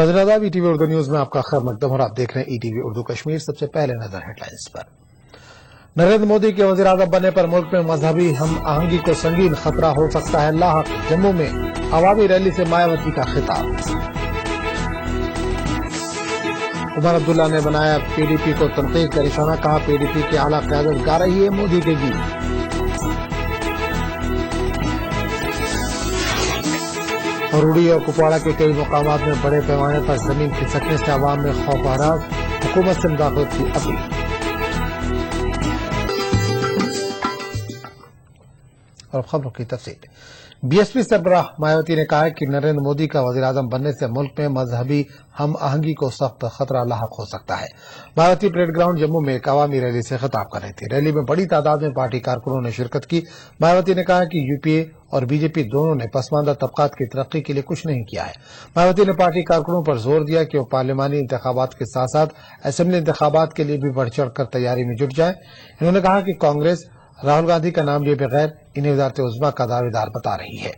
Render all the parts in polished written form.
नाज़रीन आदाब, ETV Urdu news में आपका खैर मकदम और आप देख रहे हैं ईटीवी उर्दू कश्मीर। सबसे पहले नजर हेडलाइंस पर। नरेंद्र मोदी के वज़ीर आज़म बनने पर मुल्क में मजहबी हम आहंगी को संगीन खतरा हो सकता है लाहक। जम्मू में अवामी रैली से मायावती का खिताब। उमर अब्दुल्ला ने बनाया पीडीपी को तनकीद का निशाना, कहा पीडीपी की आला क़यादत गा रही है मोदी के गीत। रुड़ी और कुपवाड़ा के कई मकामात में बड़े पैमाने पर जमीन खिसकने से आवाम में खौफ व हरास, हुकूमत से मुदाखलत की अपील। और खबरों की तफसील। बीएसपी सरबराह मायावती ने कहा है कि नरेंद्र मोदी का वज़ीर आज़म बनने से मुल्क में मजहबी हम आहंगी को सख्त खतरा लाहक हो सकता है। मायावती परेड ग्राउंड जम्मू में एक अवामी रैली से खिताब कर रही थी। रैली में बड़ी तादाद में पार्टी कारकुनों ने शिरकत की। मायावती ने कहा कि यूपीए और बीजेपी दोनों ने पसमानदा तबकात की तरक्की के लिए कुछ नहीं किया है। मायावती ने पार्टी कारकुनों पर जोर दिया कि वो पार्लिमानी इंतखाबात के साथ साथ असेंबली इंतखाबात के लिए भी बढ़ चढ़ कर तैयारी में जुट जाए। इन्होंने कहा कि कांग्रेस राहुल गांधी का नाम लिए बगैर इन्हें वज़ारत उज़्मा का दावेदार बता रही है।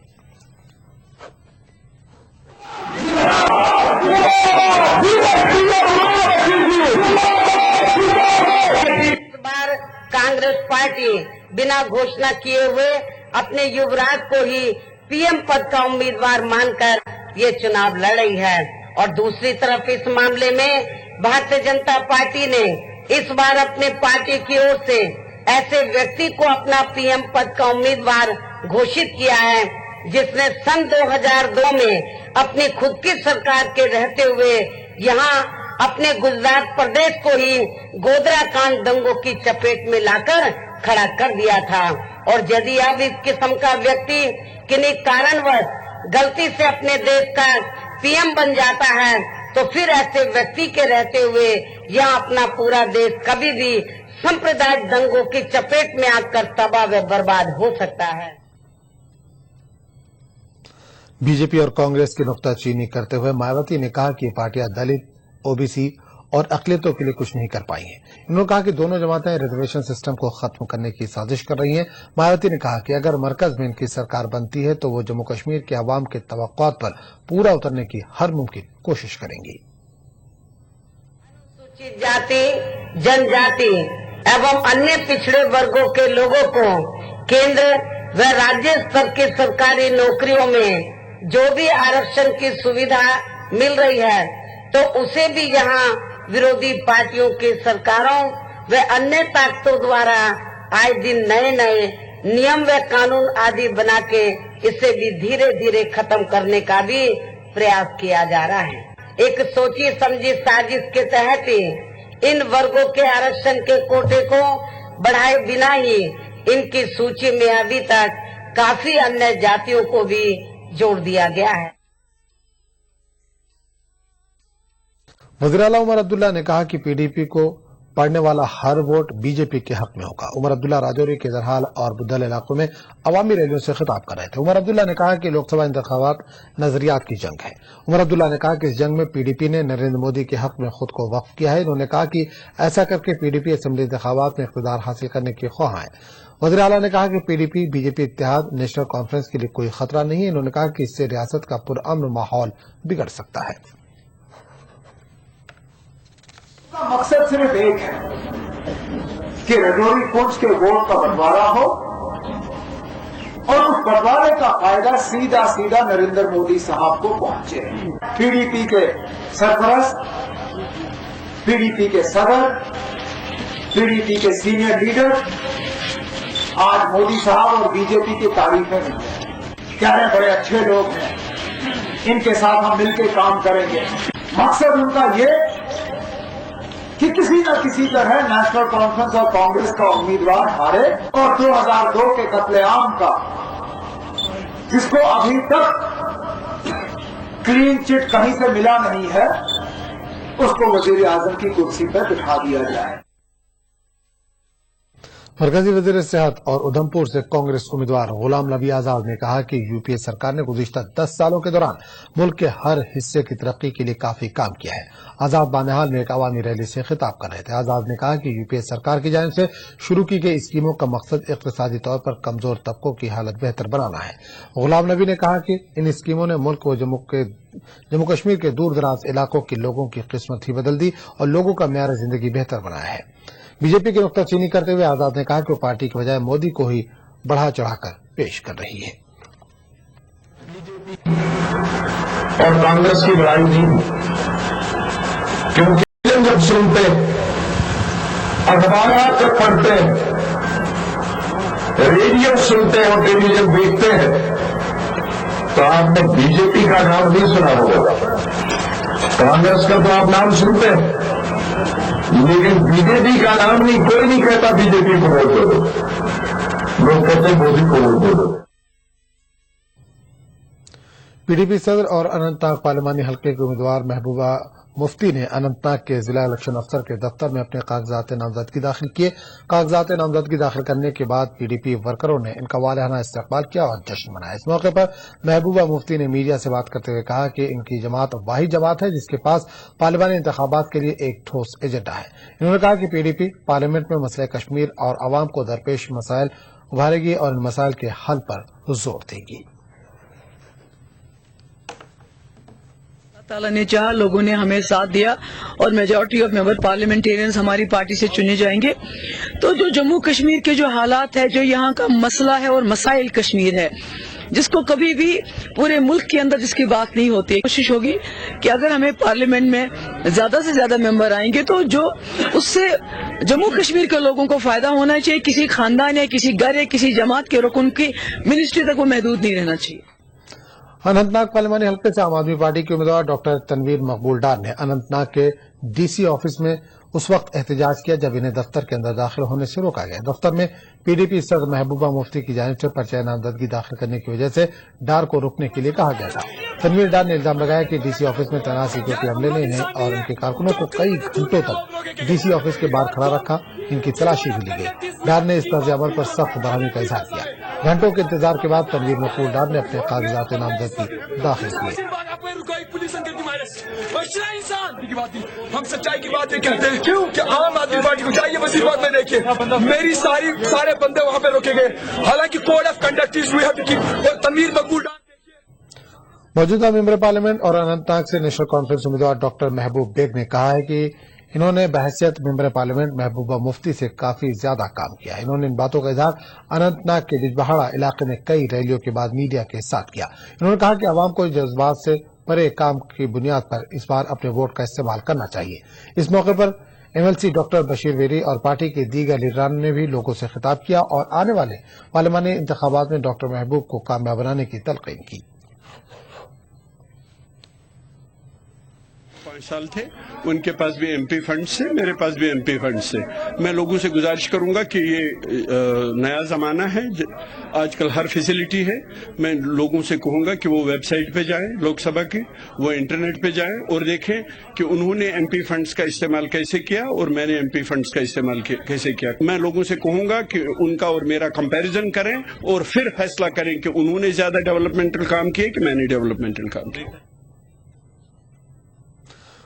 इस बार कांग्रेस पार्टी बिना घोषणा किए हुए अपने युवराज को ही पीएम पद का उम्मीदवार मानकर ये चुनाव लड़ रही है। और दूसरी तरफ इस मामले में भारतीय जनता पार्टी ने इस बार अपने पार्टी की ओर से ऐसे व्यक्ति को अपना पीएम पद का उम्मीदवार घोषित किया है जिसने सन 2002 में अपनी खुद की सरकार के रहते हुए यहाँ अपने गुजरात प्रदेश को ही गोधरा कांड दंगों की चपेट में लाकर खड़ा कर दिया था। और यदि अब इस किस्म का व्यक्ति किन्हीं कारणवश गलती से अपने देश का पीएम बन जाता है तो फिर ऐसे व्यक्ति के रहते हुए यहाँ अपना पूरा देश कभी भी सांप्रदायिक दंगों की चपेट में आकर तबाह व बर्बाद हो सकता है। बीजेपी और कांग्रेस की नुक्ताचीनी करते हुए मायावती ने कहा कि ये पार्टियां दलित, ओबीसी और अक़लियतों के लिए कुछ नहीं कर पाई हैं। उन्होंने कहा कि दोनों जमातें रिजर्वेशन सिस्टम को खत्म करने की साजिश कर रही हैं। मायावती ने कहा कि अगर मरकज में इनकी सरकार बनती है तो वो जम्मू कश्मीर के अवाम के तवक्कुआत पर पूरा उतरने की हर मुमकिन कोशिश करेंगी। अनुसूचित जाति, जनजाति एवं अन्य पिछड़े वर्गों के लोगों को केंद्र व राज्य स्तर की सरकारी नौकरियों में जो भी आरक्षण की सुविधा मिल रही है तो उसे भी यहाँ विरोधी पार्टियों की सरकारों व अन्य ताकतों द्वारा आए दिन नए नए नियम व कानून आदि बना के इसे भी धीरे धीरे खत्म करने का भी प्रयास किया जा रहा है। एक सोची समझी साजिश के तहत ही इन वर्गों के आरक्षण के कोटे को बढ़ाए बिना ही इनकी सूची में अभी तक काफी अन्य जातियों को भी जोड़ दिया गया है। वज़ीर आला उमर अब्दुल्ला ने कहा कि पीडीपी को पड़ने वाला हर वोट बीजेपी के हक में होगा। उमर अब्दुल्ला राजौरी के जरहाल और बुद्धल इलाकों में अवामी रैलियों से खिताब कर रहे थे। उमर अब्दुल्ला ने कहा कि लोकसभा इंतखाबात नजरियात की जंग है। उमर अब्दुल्ला ने कहा कि इस जंग में पीडीपी ने नरेंद्र मोदी के हक में खुद को वक्फ किया है। उन्होंने कहा कि ऐसा करके पीडीपी असेंबली इंतखाबात में इख्तियार हासिल करने की ख्वाह है। वज़ीर आला ने कहा कि पीडीपी बीजेपी इत्तेहाद नेशनल कॉन्फ्रेंस के लिए कोई खतरा नहीं है। उन्होंने कहा कि इससे रियासत का पुरअमन माहौल बिगड़ सकता है। मकसद सिर्फ एक है कि राजौरी पुंछ के वोट का बंटवारा हो और उस बंटवारे का फायदा सीधा सीधा नरेंद्र मोदी साहब को पहुंचे। पीडीपी के सरपरस्त, पीडीपी के सदर, पीडीपी के सीनियर लीडर आज मोदी साहब और बीजेपी की तारीफें में कह रहे बड़े अच्छे लोग हैं, इनके साथ हम मिलकर काम करेंगे। मकसद उनका ये कि किसी न किसी तरह नेशनल कॉन्फ्रेंस और कांग्रेस का उम्मीदवार हारे और 2002 के कत्लेआम का जिसको अभी तक क्लीन चिट कहीं से मिला नहीं है उसको वजीर आजम की कुर्सी पर बिठा दिया जाए। مرکزی وزیر صحت اور ادھمپور سے کانگریس امیدوار غلام نبی آزاد نے کہا کہ یو پی اے سرکار نے گزشتہ 10 سالوں کے دوران ملک کے ہر حصے کی ترقی کے لیے کافی کام کیا ہے۔ آزاد بانہال میں ایک عوامی ریلی سے خطاب کر رہے تھے۔ آزاد نے کہا کہ یو پی اے سرکار کی جانب سے شروع کی گئی اسکیموں کا مقصد اقتصادی طور پر کمزور طبقوں کی حالت بہتر بنانا ہے۔ غلام نبی نے کہا کہ ان اسکیموں نے ملک و جموں کشمیر کے دور دراز علاقوں کے لوگوں کی قسمت ہی بدل دی اور لوگوں کا معیار زندگی بہتر بنایا ہے۔ بی جے پی کی نکتہ چینی کرتے ہوئے آزاد نے کہا کہ وہ پارٹی کے بجائے مودی کو ہی بڑھا چڑھا کر پیش کر رہی ہے۔ اور کانگریس کی بڑائی نہیں، کیونکہ جب سنتے اخبارات جب پڑھتے ریڈیو سنتے اور ٹیلی ویژن دیکھتے ہیں تو آپ نے بی جے پی کا نام نہیں سنا ہوگا، کانگریس کا تو آپ نام سنتے ہیں لیکن بی جے پی کا نام نہیں، کوئی نہیں کہتا بی جے پی کو ووٹ دے دو، لوگ کہتے ہیں مودی کو ووٹ دے دو۔ پی ڈی پی صدر اور اننت ناگ پارلیمانی حلقے کے امیدوار محبوبہ مفتی نے اننت ناگ کے ضلع الیکشن افسر کے دفتر میں اپنے کاغذات نامزدگی داخل کیے۔ کاغذات نامزدگی داخل کرنے کے بعد پی ڈی پی ورکروں نے ان کا والہانہ استقبال کیا اور جشن منایا۔ اس موقع پر محبوبہ مفتی نے میڈیا سے بات کرتے ہوئے کہا کہ ان کی جماعت واحد جماعت ہے جس کے پاس پارلیمانی انتخابات کے لیے ایک ٹھوس ایجنڈا ہے۔ انہوں نے کہا کہ پی ڈی پی پارلیمنٹ میں مسئلہ کشمیر اور عوام کو درپیش مسائل ابھارے گی اور ان مسائل کے حل پر زور دے گی۔ تعالیٰ نے چاہا، لوگوں نے ہمیں ساتھ دیا اور میجورٹی آف ممبر پارلیمنٹیرینز ہماری پارٹی سے چنے جائیں گے۔ تو جو جموں کشمیر کے جو حالات ہے، جو یہاں کا مسئلہ ہے اور مسائل کشمیر ہے جس کو کبھی بھی پورے ملک کے اندر جس کی بات نہیں ہوتی، کوشش ہوگی کہ اگر ہمیں پارلیمنٹ میں زیادہ سے زیادہ ممبر آئیں گے تو جو اس سے جموں کشمیر کے لوگوں کو فائدہ ہونا چاہیے، کسی خاندان یا کسی گھر یا کسی جماعت کے رکن کی منسٹری تک وہ محدود نہیں رہنا چاہیے۔ اننت ناگ پارلیمانی حلقے سے عام آدمی پارٹی کے امیدوار ڈاکٹر تنویر مقبول ڈار نے اننت ناگ کے ڈی سی آفس میں اس وقت احتجاج کیا جب انہیں دفتر کے اندر داخل ہونے سے روکا گیا۔ دفتر میں پی ڈی پی صدر محبوبہ مفتی کی جانب سے پرچہ نامزدگی داخل کرنے کی وجہ سے ڈار کو روکنے کے لیے کہا گیا تھا۔ تنویر ڈار نے الزام لگایا کہ ڈی سی آفس میں تعینات سیکورٹی عملے نے انہیں اور ان کے کارکنوں کو کئی گھنٹوں تک ڈی سی آفس کے باہر کھڑا رکھا، ان کی تلاشی بھی لی گئی۔ ڈار نے اس طرز عمل پر سخت برہمی کا اظہار کیا۔ گھنٹوں کے انتظار کے بعد تنویر مقبول ڈار نے اپنے کاغذات نامزدگی داخل کیے۔ ہم سچائی کی بات یہ کہتے ہیں کہ عام آدمی پارٹی کو چاہیے وزیر بات میں دیکھیے میری سارے بندے وہاں پہ روکے گئے، حالانکہ code of conduct is we have to keep. اور تنویر مقبول موجودہ ممبر پارلیمنٹ اور اننت ناگ سے نیشنل کانفرنس امیدوار ڈاکٹر محبوب بیگ نے کہا ہے کہ انہوں نے بحیثیت ممبر پارلیمنٹ محبوبہ مفتی سے کافی زیادہ کام کیا ہے۔ انہوں نے ان باتوں کا اظہار اننت ناگ کے بجبہاڑا علاقے میں کئی ریلیوں کے بعد میڈیا کے ساتھ کیا۔ انہوں نے کہا کہ عوام کو جذبات سے پرے کام کی بنیاد پر اس بار اپنے ووٹ کا استعمال کرنا چاہیے۔ اس موقع پر M L C doctor Bashir Veeri اور پارٹی کے دیگر لیڈران نے بھی لوگوں سے خطاب کیا اور آنے والے پارلیمانی انتخابات میں ڈاکٹر محبوب کو کامیاب بنانے کی تلقین کی۔ 5 سال تھے، ان کے پاس بھی ایم پی فنڈ سے، میرے پاس بھی ایم پی فنڈ سے۔ میں لوگوں سے گزارش کروں گا کہ یہ نیا زمانہ ہے، آج کل ہر فیسلٹی ہے۔ میں لوگوں سے کہوں گا کہ وہ ویب سائٹ پہ جائیں لوک سبھا کی، وہ انٹرنیٹ پہ جائیں اور دیکھیں کہ انہوں نے ایم پی فنڈز کا استعمال کیسے کیا اور میں نے ایم پی فنڈز کا استعمال کیسے کیا۔ میں لوگوں سے کہوں گا کہ ان کا اور میرا کمپیریزن کریں اور پھر فیصلہ کریں کہ انہوں نے زیادہ ڈیولپمنٹل کام کیے کہ میں نے ڈیولپمنٹل کام کیا۔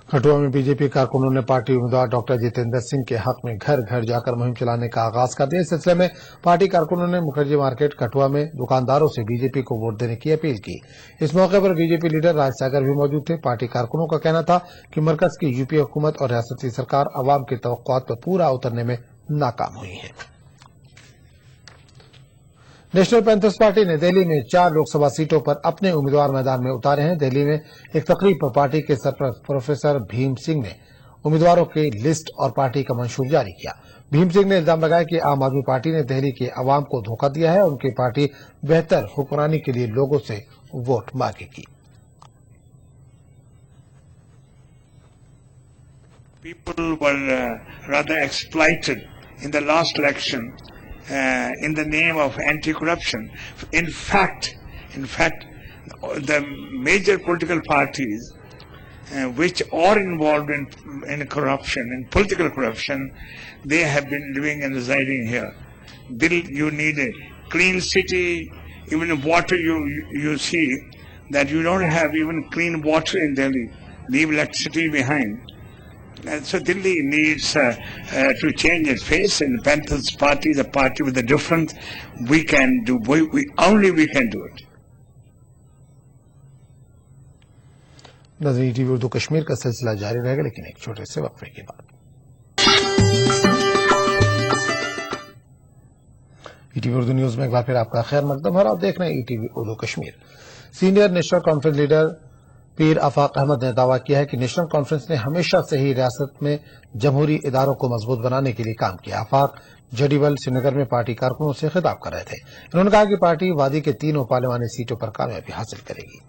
کٹھوعہ میں بی جے پی کارکنوں نے پارٹی امیدوار ڈاکٹر جتیندر سنگھ کے حق میں گھر گھر جا کر مہم چلانے کا آغاز کر دیا۔ اس سلسلے میں پارٹی کارکنوں نے مکھرجی مارکیٹ کٹھوعہ میں دکانداروں سے بی جے پی کو ووٹ دینے کی اپیل کی۔ اس موقع پر بی جے پی لیڈر راج ساگر بھی موجود تھے۔ پارٹی کارکنوں کا کہنا تھا کہ مرکز کی یو پی حکومت اور ریاستی سرکار عوام کی توقعات پر پورا اترنے میں ناکام ہوئی ہے۔ نیشنل پینتھرز پارٹی نے دہلی میں 4 لوک سبھا سیٹوں پر اپنے امیدوار میدان میں اتارے ہیں۔ دہلی میں ایک تقریب پر پارٹی کے سرپرست پروفیسر بھیم سنگھ نے امیدواروں کی لسٹ اور پارٹی کا منشور جاری کیا۔ بھیم سنگھ نے الزام لگایا کہ عام آدمی پارٹی نے دہلی کے عوام کو دھوکہ دیا ہے اور ان کی پارٹی بہتر حکمرانی کے لیے لوگوں سے ووٹ مانگے گی۔ People were rather exploited in the last election in the name of anti-corruption. In fact, the major political parties which are involved in corruption, in political corruption, they have been living and residing here. You need a clean city, even water you see that you don't have even clean water in Delhi. Leave electricity behind. And so Delhi needs to change its face, and Panthers Party is a party with a difference. We can do, we can do it. नाज़रीन, TV Urdu Kashmir का सिलसिला जारी रहेगा, लेकिन एक छोटे से वक्फे के बाद। ईटीवी उर्दू न्यूज में एक बार फिर आपका खैर मकदम है। आप देख रहे हैं ETV Urdu Kashmir. Senior national conference leader पीर आफाक अहमद ने दावा किया है कि नेशनल कॉन्फ्रेंस ने हमेशा से ही रियासत में जमहूरी इदारों को मजबूत बनाने के लिए काम किया। आफाक जडीवल श्रीनगर में पार्टी कारकुनों से खिताब कर रहे थे। उन्होंने कहा कि पार्टी वादी के तीनों पार्लिमानी सीटों पर कामयाबी हासिल करेगी।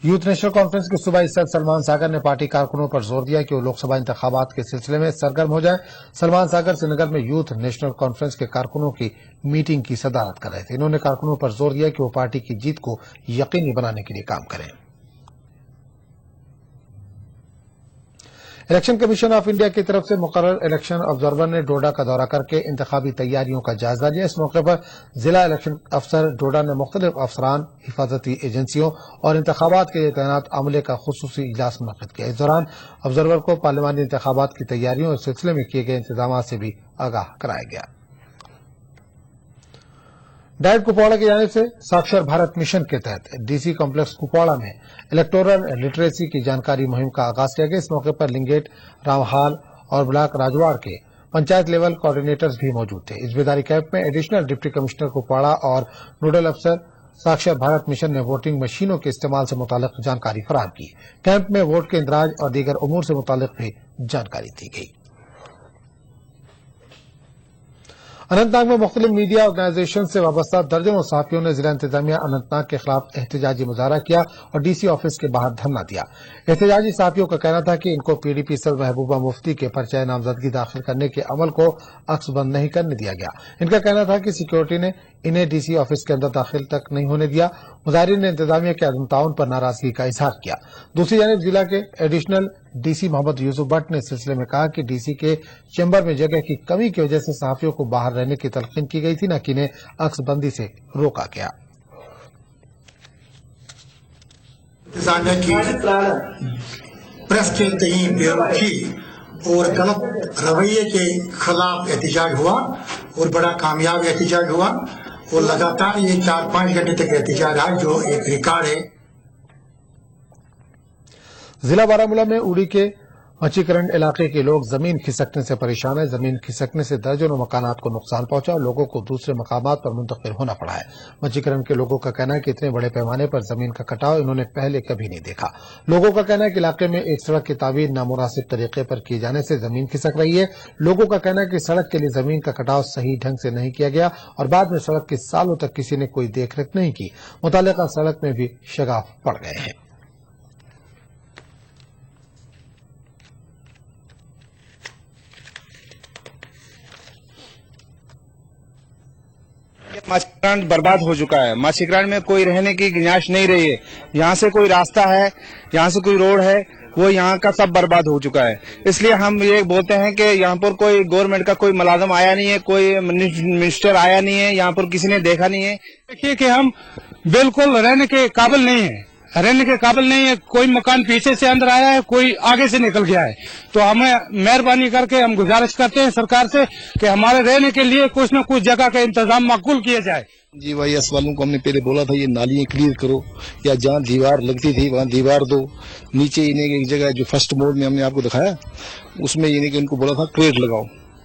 यूथ नेशनल कॉन्फ्रेंस के सूबाई सदर सलमान सागर ने पार्टी कारकुनों पर जोर दिया कि वो लोकसभा इंतखाबात के सिलसिले में सरगर्म हो जाए। सलमान सागर श्रीनगर में यूथ नेशनल कॉन्फ्रेंस के कारकुनों की मीटिंग की सदारत कर रहे थे। इन्होंने कारकुनों पर जोर दिया कि वो पार्टी की जीत को यकीनी बनाने के लिए काम करें। इलेक्शन कमीशन ऑफ इंडिया की तरफ से मुकर्रर इलेक्शन ऑब्जर्वर ने डोडा का दौरा करके इंतखाबी तैयारियों का जायजा लिया। इस मौके पर जिला इलेक्शन अफसर डोडा ने मुख्तलिफ अफसरान, हिफाजती एजेंसियों और इंतखाबात के लिए तैनात अमले का खुसूसी इजलास मुनक्किद किया। इस दौरान ऑब्जर्वर को पार्लिमानी इंतखाबात की तैयारियों और सिलसिले में किए गए इंतजाम से भी आगाह कराया गया। डाइट कुपवाड़ा की जानिब से साक्षर भारत मिशन के तहत डीसी कॉम्प्लेक्स कुपवाड़ा में इलेक्टोरल लिटरेसी की जानकारी मुहिम का आगाज किया गया। इस मौके पर लिंगेट, रावहाल और ब्लॉक राजवाड़ के पंचायत लेवल कोऑर्डिनेटर्स भी मौजूद थे। इस बेदारी कैंप में एडिशनल डिप्टी कमिश्नर कुपवाड़ा और नोडल अफसर साक्षर भारत मिशन ने वोटिंग मशीनों के इस्तेमाल से मुतालिक जानकारी फराहम की। कैंप में वोट के इंदराज और दीगर उमूर से मुतालिक भी जानकारी दी गई। अनंतनाग में मुख्तलिफ मीडिया ऑर्गेनाइजेशन से वाबस्ता दर्जनों सहाफियों ने जिला इंतजामिया अनंतनाग के खिलाफ एहतजाजी मुजाहरा किया और डीसी ऑफिस के बाहर धरना दिया। एहतजाजी सहाफियों का कहना था कि इनको पीडीपी सदर महबूबा मुफ्ती के पर्चे नामजदगी दाखिल करने के अमल को अक्सबंद नहीं करने दिया गया। इनका कहना था कि सिक्योरिटी ने इन्हें डीसी ऑफिस के अंदर दाखिल तक नहीं होने दिया। मुजाहिरीन ने इंतजामिया के अदम ताउन पर नाराजगी का इजहार किया। दूसरी जानिब जिला के एडिशनल डीसी मोहम्मद यूसुफ भट्ट ने इस सिलसिले में कहा कि डीसी के चैम्बर में जगह की कमी की वजह से सहाफियों को बाहर रहने की तलकीन की गई थी, न कि इन्हें अक्सबंदी से रोका गया। प्रेस के तय बेरुखी और गलत रवैये के खिलाफ एहतजाज हुआ और बड़ा कामयाब एहतजाज हुआ और लगातार ये 4-5 घंटे तक एहतजाज है, जो एक रिकॉर्ड है। जिला बारामूला में उड़ी के मच्छीकरण इलाके के लोग जमीन खिसकने से परेशान है। जमीन खिसकने से दर्जनों मकानात को नुकसान पहुंचा और लोगों को दूसरे मकामात पर मुंतकिल होना पड़ा है। मच्छीकरण के लोगों का कहना है कि इतने बड़े पैमाने पर जमीन का कटाव इन्होंने पहले कभी नहीं देखा। लोगों का कहना है कि इलाके में एक सड़क की तामीर नामुनासिब तरीके पर किए जाने से जमीन खिसक रही है। लोगों का कहना है कि सड़क के लिए जमीन का कटाव सही ढंग से नहीं किया गया और बाद में सड़क की सालों तक किसी ने कोई देखरेख नहीं की। मुतालिका सड़क में भी शगाफ पड़ गए हैं। माछीकरण बर्बाद हो चुका है। माछीकरण में कोई रहने की गुंजाइश नहीं रही है। यहाँ से कोई रास्ता है, यहाँ से कोई रोड है, वो यहाँ का सब बर्बाद हो चुका है। इसलिए हम ये बोलते हैं कि यहाँ पर कोई गवर्नमेंट का कोई मुलाजिम आया नहीं है, कोई मिनिस्टर आया नहीं है, यहाँ पर किसी ने देखा नहीं है। देखिए कि हम बिल्कुल रहने के काबिल नहीं है, रहने के काबिल नहीं है। कोई मकान पीछे से अंदर आया है, कोई आगे से निकल गया है। तो हमें मेहरबानी करके हम गुजारिश करते हैं सरकार से कि हमारे रहने के लिए कुछ न कुछ जगह का इंतजाम माकूल किया जाए। जी भाई, इस वालों को हमने पहले बोला था ये नालियां क्लियर करो, या जहाँ दीवार लगती थी वहाँ दीवार दो। नीचे इन्हें एक जगह जो फर्स्ट मोड में हमने आपको दिखाया, उसमें इन्हें कि उनको बोला था क्रेट लगाओ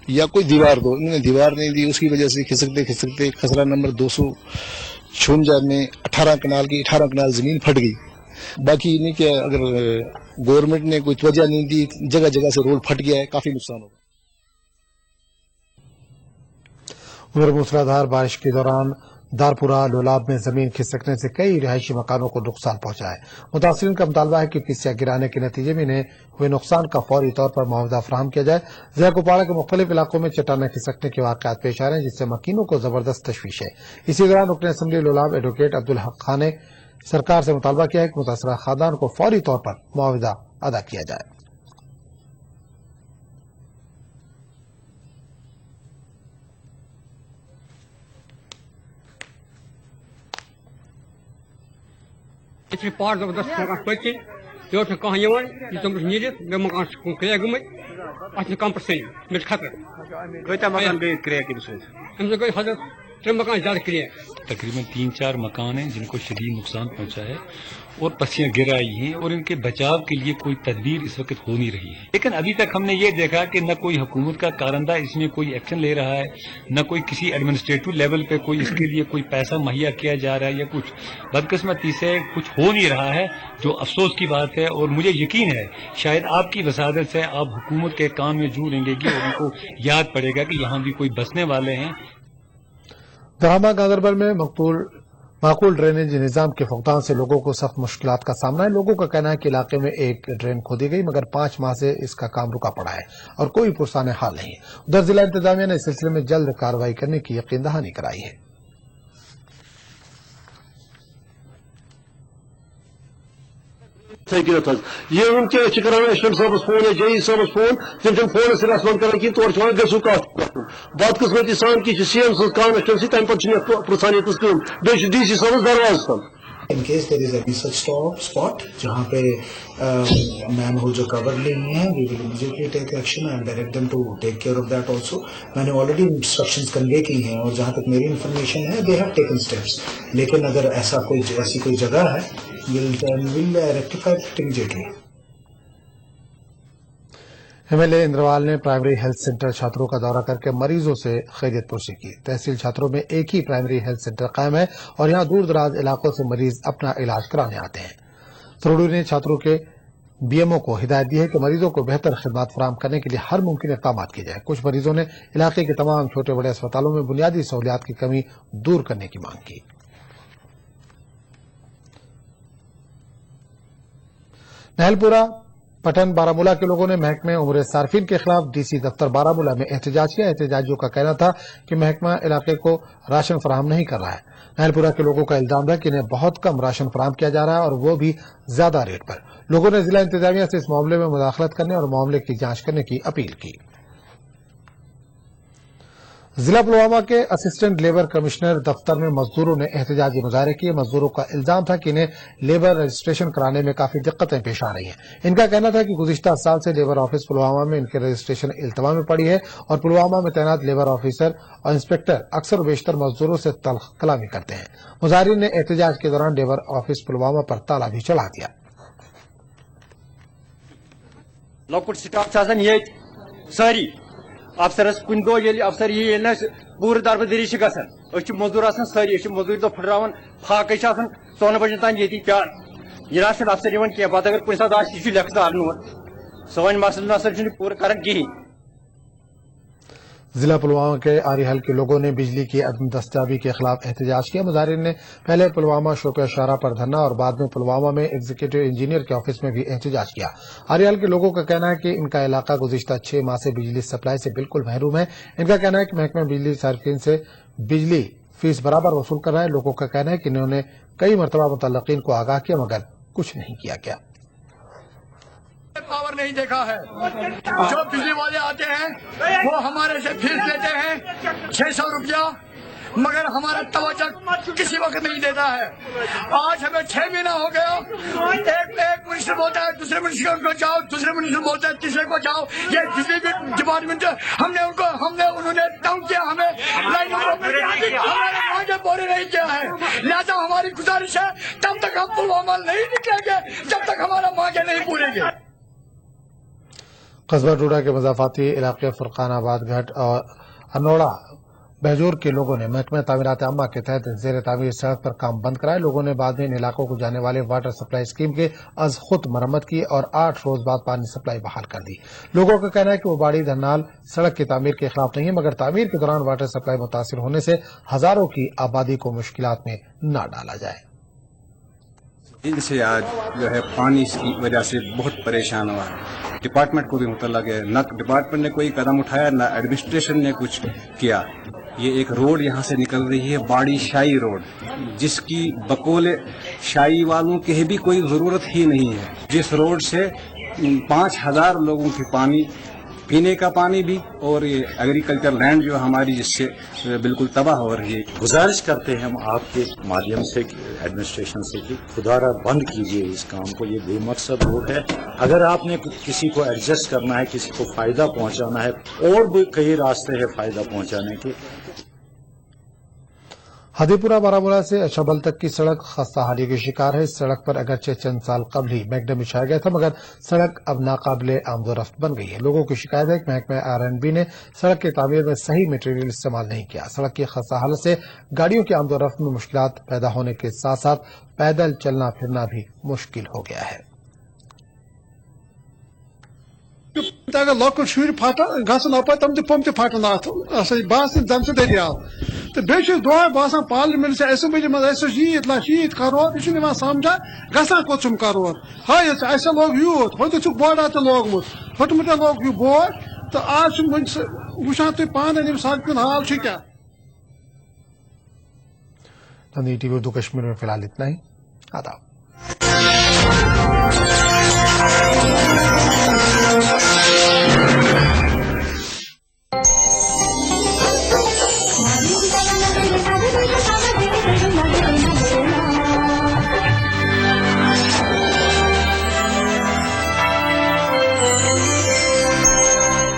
या कोई दीवार दो। इन्होंने दीवार नहीं दी, उसकी वजह से खिसकते खिसकते खसरा नंबर 256 में 18 कनाल की 18 कनाल जमीन फट गई। बाकी इन्हें क्या, अगर गवर्नमेंट ने कोई वजह नहीं दी, जगह जगह से रोड फट गया है, काफी नुकसान हो गया। उधर मूसलाधार बारिश के दौरान दारपुरा लोलाब में जमीन खिसकने से कई रिहायशी मकानों को नुकसान पहुंचा है। मुतासिरीन का मुतालबा है कि पीसिया गिराने के नतीजे में इन्हें हुए नुकसान का फौरी तौर पर मुआवजा फराहम किया जाए। जिला कुपवाड़ा के मुख्तलिफ इलाकों में चट्टानें खिसकने के वाकयात पेश आ रहे हैं, जिससे मकीनों को जबरदस्त तशवीश है। इसी दौरान रुकन असम्बली लोलाब एडवोकेट अब्दुल हक खान ने सरकार से मुतालबा किया है कि मुतासरा खानदान को फौरी तौर पर मुआवजा अदा किया जाए। पार जबरदस्त मकान पत्ती यो कह तुम नीरित मे मकान क्रैक गई अत कम परसेंट मे खतर मकान गई क्रैक गई हजरत 3 मकान ज्यादा क्रैक तकरीबन 3-4 मकान हैं जिनको शदीद नुकसान पहुंचा है और पस्सियां गिर आई हैं और इनके बचाव के लिए कोई तदबीर इस वक्त हो नहीं रही है। लेकिन अभी तक हमने ये देखा कि न कोई हुकूमत का कारंदा इसमें कोई एक्शन ले रहा है, न कोई किसी एडमिनिस्ट्रेटिव लेवल पे कोई इसके लिए कोई पैसा मुहैया किया जा रहा है या कुछ। बदकिस्मती से कुछ हो नहीं रहा है, जो अफसोस की बात है। और मुझे यकीन है शायद आपकी वसादत से आप हुकूमत के काम में जू रेंगेगी और उनको याद पड़ेगा कि यहाँ भी कोई बसने वाले हैं। दरामा गांधरबल में माकूल ड्रेनेज निजाम के फुकदान से लोगों को सख्त मुश्किलात का सामना है। लोगों का कहना है कि इलाके में एक ड्रेन खोदी गई मगर 5 माह से इसका काम रुका पड़ा है और कोई पुरसाने हाल नहीं है। उधर जिला इंतजामिया ने इस सिलसिले में जल्द कार्रवाई करने की यकीन दहानी कराई है। ये एसपी साहब फोन या जई साहब फोन तुम फोन रेस्पॉन्ड कर तौर गु बदकिस्मती सान कि सीएम सज कॉन्स्टिट्यूंसी तम पे पुरसानी DC साहब दरवाज तम। In case there is any such spot जहाँ पे manhole जो cover नहीं है, we will immediately take action and direct them to take care of that also. मैंने already instructions convey की हैं और जहाँ तक मेरी information है, they have taken steps. लेकिन अगर ऐसी कोई जगह है, we'll rectify it immediately. MLA Indrawal ने प्राइमरी हेल्थ सेंटर छात्रों का दौरा करके मरीजों से खैरियत पुरसी की। तहसील छात्रों में एक ही प्राइमरी हेल्थ सेंटर कायम है और यहां दूर दराज इलाकों से मरीज अपना इलाज कराने आते हैं। सरोड़ी ने छात्रों के बीएमओ को हिदायत दी है कि मरीजों को बेहतर खिदमत फराहम करने के लिए हर मुमकिन इक़दाम किए जाए। कुछ मरीजों ने इलाके के तमाम छोटे बड़े अस्पतालों में बुनियादी सहूलियात की कमी दूर करने की मांग की। नहलपुरा पटन बारामूला के लोगों ने महकमे उम्र सार्फिन के खिलाफ DC दफ्तर बारामूला में एहतजाज किया। एहतजाजियों का कहना था कि महकमा इलाके को राशन फराहम नहीं कर रहा है। नहलपुरा के लोगों का इल्जाम है कि इन्हें बहुत कम राशन फराहम किया जा रहा है और वो भी ज्यादा रेट पर। लोगों ने जिला इंतजामिया से इस मामले में मुदाखलत करने और मामले की जांच करने की अपील की। जिला पुलवामा के असिस्टेंट लेबर कमिश्नर दफ्तर में मजदूरों ने एहतजाजी मुजाहरे किए। मजदूरों का इल्जाम था कि इन्हें लेबर रजिस्ट्रेशन कराने में काफी दिक्कतें पेश आ रही हैं। इनका कहना था कि गुज़िश्ता साल से लेबर ऑफिस पुलवामा में इनके रजिस्ट्रेशन इल्तवा में पड़ी है और पुलवामा में तैनात लेबर ऑफिसर और इंस्पेक्टर अक्सर बेशतर मजदूरों से तल्ख कलामी करते हैं। मुजाहिरीन ने एहतजाज के दौरान लेबर ऑफिस पुलवामा पर ताला भी चढ़ा दिया। सारी अफसरस कुन दो अफसर ये पूरे दरबदरी मजदूर सारी मजदूर दो फुटरान फाक सोन बजन तान ये प्यार यह अफसर कह पे अगर कुछ सात लेखदार सोन मसल न पूरा कर कहीं। जिला पुलवामा के आरिहल के लोगों ने बिजली की अदम दस्तयाबी के खिलाफ एहतजाज किया। मुजाहिरीन ने पहले पुलवामा शोपिया शाहरा पर धरना और बाद में पुलवामा में एग्जीक्यूटिव इंजीनियर के ऑफिस में भी एहतजाज किया। आरिहल के लोगों का कहना है कि इनका इलाका गुज़िश्ता 6 माह से बिजली सप्लाई से बिल्कुल महरूम है। इनका कहना है कि महकमा बिजली सार्फिन से बिजली फीस बराबर वसूल कर रहा है। लोगों का कहना है कि इन्होंने कई मरतबा मुतल्लकीन को आगाह किया मगर कुछ नहीं किया गया। पावर नहीं देखा है। जो बिजली वाले आते हैं वो हमारे से फीस लेते हैं 600 रुपया मगर हमारा तवज्जो किसी वक्त नहीं देता है। आज हमें 6 महीना हो गया। एक मिनिस्टर बोलता है दूसरे मिनिस्टर को जाओ, दूसरे मिनिस्टर बोलता है तीसरे को जाओ। ये बिजली डिपार्टमेंट हमने उन्होंने तंग किया, हमें आगे बोरे नहीं किया है। लिहाजा हमारी गुजारिश है तब तक हम पुलवामा नहीं निकलेंगे जब तक हमारा मांगे नहीं पूरेंगे। कस्बा डोडा के मजाफाती इलाके फुरकानाबाद घाट और अनोड़ा बहजोर के लोगों ने महकमा तामीरात आम्मा के तहत जेर तामीर सड़क पर काम बंद कराया। लोगों ने बाद में इन इलाकों को जाने वाले वाटर सप्लाई स्कीम के अज खुद मरम्मत की और 8 रोज बाद पानी सप्लाई बहाल कर दी। लोगों का कहना है कि वो बाड़ी धरनाल सड़क की तामीर के खिलाफ नहीं है मगर तामीर के दौरान वाटर सप्लाई मुतासिर होने से हजारों की आबादी को मुश्किलात में न डाला जाए। इनसे आज जो है पानी की वजह से बहुत परेशान हुआ है। डिपार्टमेंट को भी मुतल्लक है, न डिपार्टमेंट ने कोई कदम उठाया न एडमिनिस्ट्रेशन ने कुछ किया। ये एक रोड यहाँ से निकल रही है बाड़ी शाही रोड, जिसकी बकोले शाही वालों के भी कोई ज़रूरत ही नहीं है। जिस रोड से 5000 लोगों की पानी पीने का पानी भी और ये एग्रीकल्चर लैंड जो हमारी जिससे बिल्कुल तबाह हो रही है। गुजारिश करते हैं हम आपके माध्यम से एडमिनिस्ट्रेशन से कि खुदारा बंद कीजिए इस काम को, ये बेमकसद वोट है। अगर आपने किसी को एडजस्ट करना है, किसी को फायदा पहुंचाना है, और भी कई रास्ते हैं फायदा पहुंचाने के। हदीपुरा बारामूला से अछबल तक की सड़क खस्ताहाली की शिकार है। इस सड़क पर अगरचे चंद साल कबल ही मैगडम बिछाया गया था, मगर सड़क अब नाकाबिले आमदोरफ्त बन गई है। लोगों की शिकायत है कि महकमा R&B ने सड़क की तामीर में सही मटेरियल इस्तेमाल नहीं किया। सड़क की खस्ता हालत से गाड़ियों की आमदोरफ्त में मुश्किलात पैदा होने के साथ साथ पैदल चलना फिरना भी मुश्किल हो गया है। अगर लॉकल शुर फटन गसन अप तम पम फटन बस जम से दरियाव तो बेस दुआ बसान पार्लियामेंट से असेंबली में शीत शीत करोड़ यह समझा गसान कोचुम करोड़ हाय ऐसे लोग यूथ हो बोर्डा तो लोगमुत होटमुत लोग यू बोर्ड तो आज वुचान तुम पान सड़क हाल क्या। टीवी उर्दू कश्मीर में फिलहाल इतना ही। आदाब।